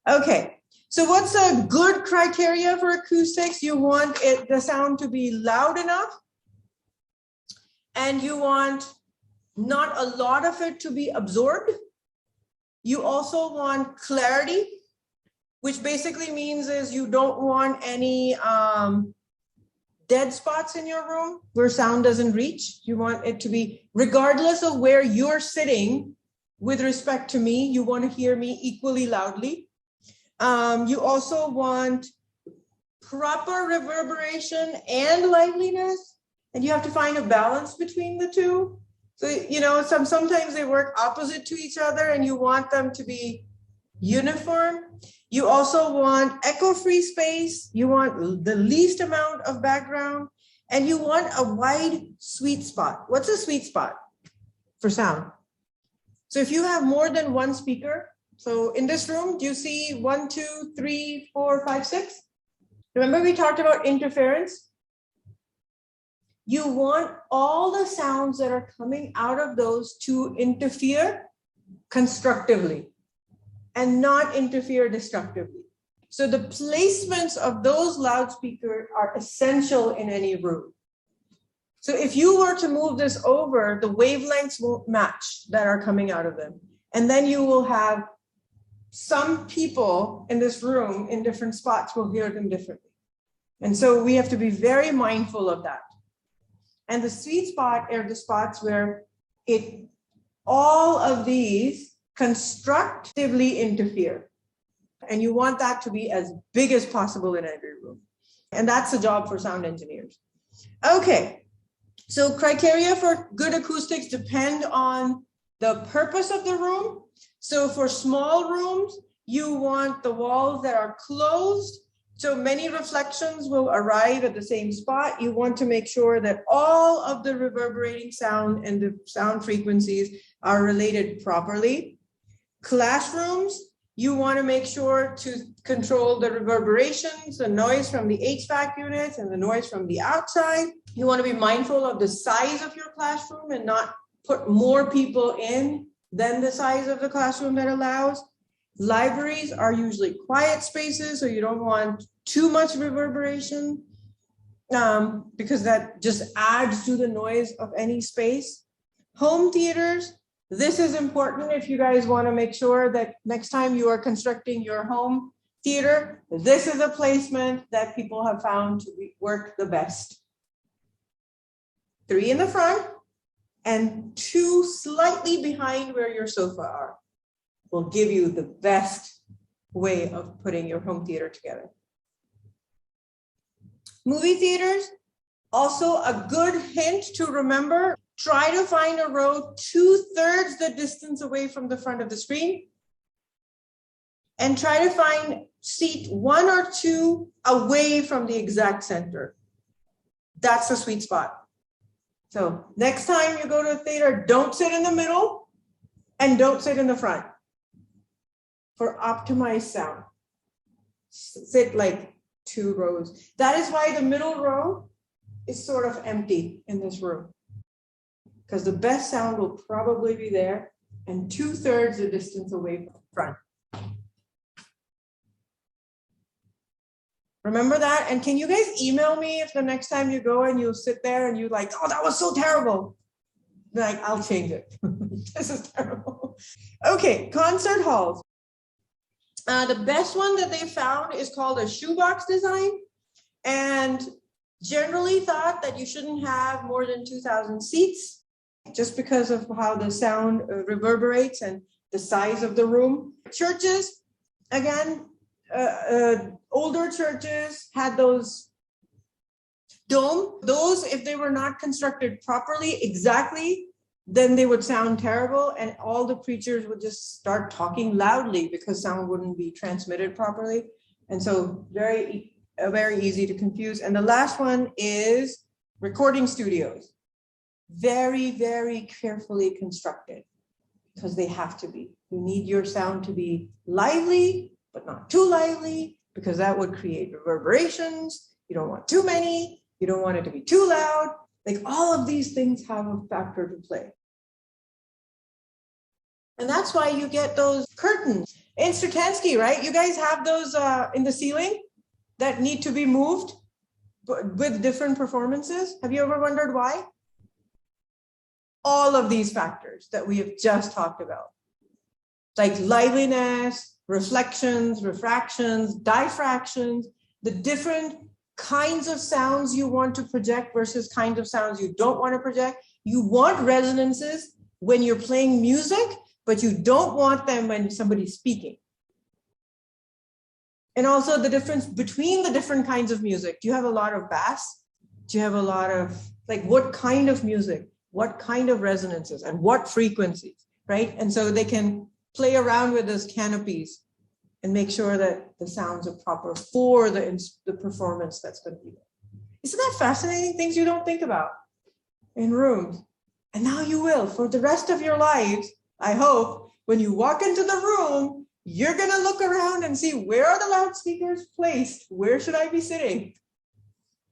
Okay, so what's a good criteria for acoustics? You want the sound to be loud enough, and you want not a lot of it to be absorbed. You also want clarity, which basically means is you don't want any dead spots in your room where sound doesn't reach. You want it to be, regardless of where you're sitting with respect to me, you want to hear me equally loudly. You also want proper reverberation and liveliness, and you have to find a balance between the two. So, you know, sometimes they work opposite to each other and you want them to be uniform. You also want echo-free space. You want the least amount of background, and you want a wide sweet spot. What's a sweet spot for sound? So if you have more than one speaker, so in this room, do you see 1, 2, 3, 4, 5, 6? Remember we talked about interference? You want all the sounds that are coming out of those to interfere constructively and not interfere destructively. So the placements of those loudspeakers are essential in any room. So if you were to move this over, the wavelengths won't match that are coming out of them. And then you will have some people in this room in different spots will hear them differently. And so we have to be very mindful of that. And the sweet spot are the spots where all of these constructively interfere. And you want that to be as big as possible in every room. And that's the job for sound engineers. Okay, so criteria for good acoustics depend on the purpose of the room. So for small rooms, you want the walls that are closed, so many reflections will arrive at the same spot. You want to make sure that all of the reverberating sound and the sound frequencies are related properly. Classrooms, you want to make sure to control the reverberations, the noise from the HVAC units and the noise from the outside. You want to be mindful of the size of your classroom and not put more people in than the size of the classroom that allows. Libraries are usually quiet spaces, so you don't want too much reverberation because that just adds to the noise of any space. Home theaters, this is important if you guys want to make sure that next time you are constructing your home theater, this is a placement that people have found to work the best. 3 in the front and 2 slightly behind where your sofa are will give you the best way of putting your home theater together. Movie theaters, also a good hint to remember, try to find a row 2/3 the distance away from the front of the screen, and try to find seat 1 or 2 away from the exact center. That's the sweet spot. So next time you go to a theater, don't sit in the middle and don't sit in the front for optimized sound. Sit like 2 rows. That is why the middle row is sort of empty in this room, because the best sound will probably be there and 2/3 the distance away from the front. Remember that? And can you guys email me if the next time you go and you sit there and you're like, oh, that was so terrible. Like, I'll change it. This is terrible. Okay, concert halls. The best one that they found is called a shoebox design, and generally thought that you shouldn't have more than 2,000 seats just because of how the sound reverberates and the size of the room. Churches, again, older churches had those dome. Those, if they were not constructed properly, exactly, then they would sound terrible, and all the preachers would just start talking loudly because sound wouldn't be transmitted properly. And so very easy to confuse. And the last one is recording studios. Very, very carefully constructed because they have to be. You need your sound to be lively, but not too lively, because that would create reverberations. You don't want too many. You don't want it to be too loud. Like, all of these things have a factor to play. And that's why you get those curtains. In Stratansky, right? You guys have those in the ceiling that need to be moved with different performances. Have you ever wondered why? All of these factors that we have just talked about, like liveliness, reflections, refractions, diffractions, the different kinds of sounds you want to project versus kinds of sounds you don't want to project. You want resonances when you're playing music, but you don't want them when somebody's speaking. And also the difference between the different kinds of music. Do you have a lot of bass? Do you have a lot of, like, what kind of music, what kind of resonances, and what frequencies, right? And so they can play around with those canopies and make sure that the sounds are proper for the performance that's going to be there. Isn't that fascinating? Things you don't think about in rooms. And now you will for the rest of your lives. I hope when you walk into the room, you're going to look around and see, where are the loudspeakers placed? Where should I be sitting?